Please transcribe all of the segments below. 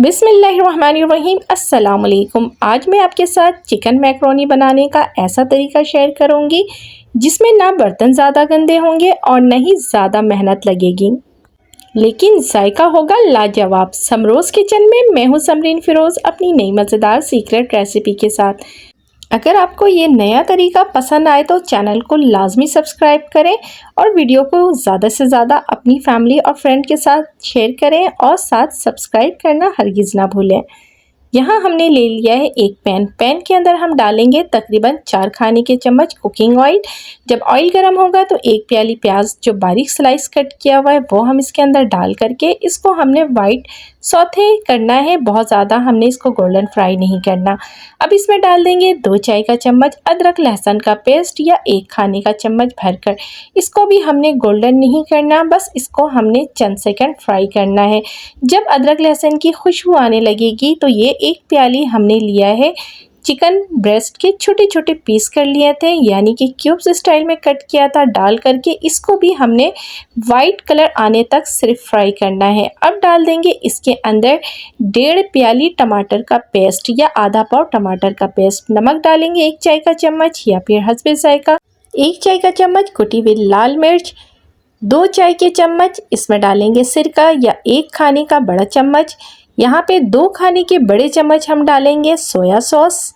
बिस्मिल्लाहिर्रहमानिर्रहीम अस्सलाम वालेकुम। आज मैं आपके साथ चिकन मैकरोनी बनाने का ऐसा तरीका शेयर करूंगी जिसमें ना बर्तन ज़्यादा गंदे होंगे और न ही ज़्यादा मेहनत लगेगी, लेकिन जायका होगा लाजवाब। समरोज़ किचन में मैं हूँ समरीन फ़िरोज़ अपनी नई मज़ेदार सीक्रेट रेसिपी के साथ। अगर आपको ये नया तरीका पसंद आए तो चैनल को लाजमी सब्सक्राइब करें और वीडियो को ज़्यादा से ज़्यादा अपनी फैमिली और फ्रेंड के साथ शेयर करें और साथ सब्सक्राइब करना हरगिज़ ना भूलें। यहाँ हमने ले लिया है एक पैन के अंदर हम डालेंगे तकरीबन 4 खाने के चम्मच कुकिंग ऑयल। जब ऑयल गर्म होगा तो एक प्याली प्याज जो बारीक स्लाइस कट किया हुआ है वो हम इसके अंदर डाल करके इसको हमने वाइट सौथे करना है, बहुत ज़्यादा हमने इसको गोल्डन फ्राई नहीं करना। अब इसमें डाल देंगे 2 चाय का चम्मच अदरक लहसुन का पेस्ट या 1 खाने का चम्मच भरकर। इसको भी हमने गोल्डन नहीं करना, बस इसको हमने चंद सेकंड फ्राई करना है। जब अदरक लहसुन की खुशबू आने लगेगी तो ये 1 प्याली हमने लिया है चिकन ब्रेस्ट के छोटे छोटे पीस कर लिए थे, यानी कि क्यूब्स स्टाइल में कट किया था, डाल करके इसको भी हमने वाइट कलर आने तक सिर्फ फ्राई करना है। अब डाल देंगे इसके अंदर 1.5 प्याली टमाटर का पेस्ट या आधा पाव टमाटर का पेस्ट। नमक डालेंगे 1 चाय का चम्मच या फिर हस्बे जायका। 1 चाय का चम्मच कुटी हुई लाल मिर्च, 2 चाय के चम्मच इसमें डालेंगे सिरका या 1 खाने का बड़ा चम्मच। यहाँ पे 2 खाने के बड़े चम्मच हम डालेंगे सोया सॉस।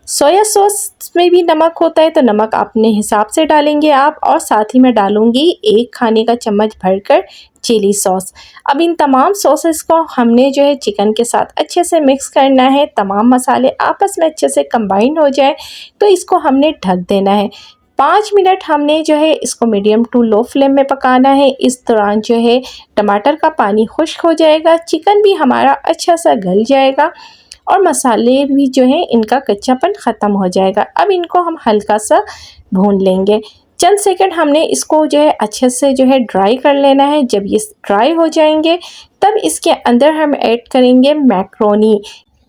सोया सॉस में भी नमक होता है तो नमक अपने हिसाब से डालेंगे आप, और साथ ही मैं डालूंगी 1 खाने का चम्मच भरकर चिली सॉस। अब इन तमाम सॉसेस को हमने जो है चिकन के साथ अच्छे से मिक्स करना है। तमाम मसाले आपस में अच्छे से कंबाइन हो जाए तो इसको हमने ढक देना है। 5 मिनट हमने जो है इसको मीडियम टू लो फ्लेम में पकाना है। इस दौरान जो है टमाटर का पानी खुश्क हो जाएगा, चिकन भी हमारा अच्छा सा गल जाएगा और मसाले भी जो है इनका कच्चापन ख़त्म हो जाएगा। अब इनको हम हल्का सा भून लेंगे। चंद सेकंड हमने इसको जो है अच्छे से जो है ड्राई कर लेना है। जब ये ड्राई हो जाएंगे तब इसके अंदर हम ऐड करेंगे मैक्रोनी।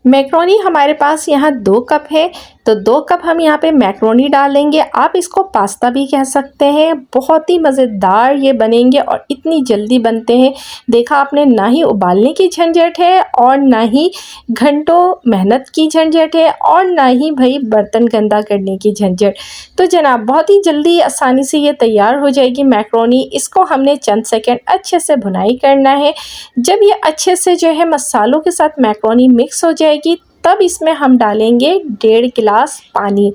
मैक्रोनी हमारे पास यहाँ 2 कप है तो 2 कप हम यहाँ पे मैक्रोनी डालेंगे। आप इसको पास्ता भी कह सकते हैं। बहुत ही मज़ेदार ये बनेंगे और इतनी जल्दी बनते हैं। देखा आपने, ना ही उबालने की झंझट है और ना ही घंटों मेहनत की झंझट है और ना ही भाई बर्तन गंदा करने की झंझट। तो जनाब बहुत ही जल्दी आसानी से ये तैयार हो जाएगी मैक्रोनी। इसको हमने चंद सेकेंड अच्छे से भुनाई करना है। जब ये अच्छे से जो है मसालों के साथ मैक्रोनी मिक्स हो जाएगी तब इसमें हम डालेंगे 1.5 गिलास पानी।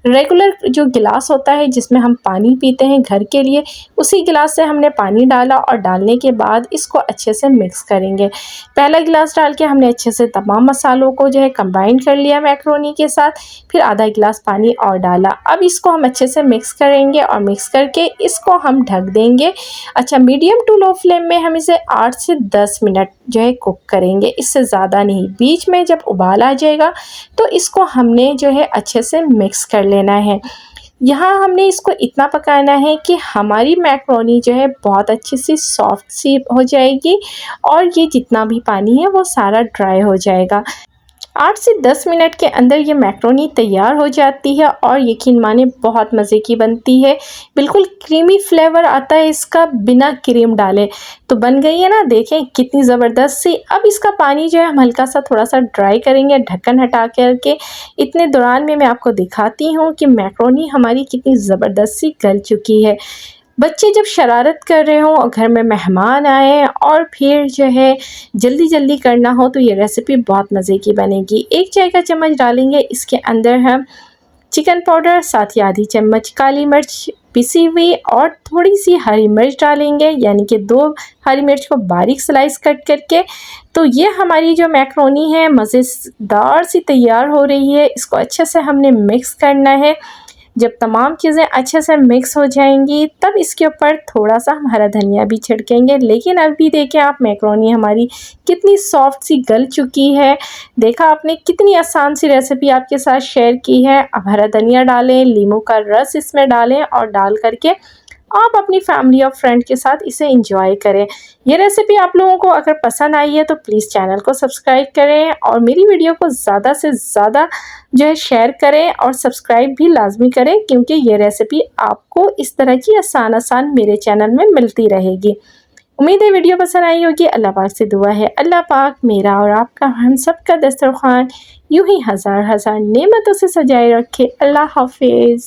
रेगुलर जो गिलास होता है जिसमें हम पानी पीते हैं घर के लिए, उसी गिलास से हमने पानी डाला और डालने के बाद इसको अच्छे से मिक्स करेंगे। पहला गिलास डाल के हमने अच्छे से तमाम मसालों को जो है कंबाइन कर लिया मैक्रोनी के साथ, फिर आधा गिलास पानी और डाला। अब इसको हम अच्छे से मिक्स करेंगे और मिक्स करके इसको हम ढक देंगे। अच्छा, मीडियम टू लो फ्लेम में हम इसे 8 से 10 मिनट जो है कुक करेंगे, इससे ज़्यादा नहीं। बीच में जब उबाल आ जाएगा तो इसको हमने जो है अच्छे से मिक्स कर लेना है। यहाँ हमने इसको इतना पकाना है कि हमारी मैक्रोनी जो है बहुत अच्छी सी सॉफ्ट सी हो जाएगी और ये जितना भी पानी है वो सारा ड्राई हो जाएगा। 8 से 10 मिनट के अंदर ये मैक्रोनी तैयार हो जाती है और यकीन माने बहुत मज़े की बनती है। बिल्कुल क्रीमी फ्लेवर आता है इसका बिना क्रीम डाले। तो बन गई है ना, देखें कितनी ज़बरदस्त सी। अब इसका पानी जो है हम हल्का सा थोड़ा सा ड्राई करेंगे ढक्कन हटा करके। इतने दौरान में मैं आपको दिखाती हूँ कि मैक्रोनी हमारी कितनी ज़बरदस्त सी गल चुकी है। बच्चे जब शरारत कर रहे हों और घर में मेहमान आए और फिर जो है जल्दी जल्दी करना हो तो ये रेसिपी बहुत मज़े की बनेगी। 1 चाय का चम्मच डालेंगे इसके अंदर हम चिकन पाउडर, साथ ही आधी चम्मच काली मिर्च पिसी हुई और थोड़ी सी हरी मिर्च डालेंगे, यानी कि 2 हरी मिर्च को बारीक स्लाइस कट करके। तो ये हमारी जो मैक्रोनी है मज़ेदार सी तैयार हो रही है। इसको अच्छे से हमने मिक्स करना है। जब तमाम चीज़ें अच्छे से मिक्स हो जाएंगी तब इसके ऊपर थोड़ा सा हम हरा धनिया भी छिड़केंगे। लेकिन अभी देखें आप, मैक्रोनी हमारी कितनी सॉफ्ट सी गल चुकी है। देखा आपने, कितनी आसान सी रेसिपी आपके साथ शेयर की है। अब हरा धनिया डालें, नींबू का रस इसमें डालें और डाल करके आप अपनी फैमिली और फ्रेंड के साथ इसे एंजॉय करें। ये रेसिपी आप लोगों को अगर पसंद आई है तो प्लीज़ चैनल को सब्सक्राइब करें और मेरी वीडियो को ज़्यादा से ज़्यादा जो है शेयर करें और सब्सक्राइब भी लाजमी करें, क्योंकि ये रेसिपी आपको इस तरह की आसान मेरे चैनल में मिलती रहेगी। उम्मीद है वीडियो पसंद आई होगी। अल्लाह पाक से दुआ है अल्लाह पाक मेरा और आपका हम सब का दस्तरखान यूं ही हज़ार हज़ार नेमतों से सजाए रखे। अल्लाह हाफिज़।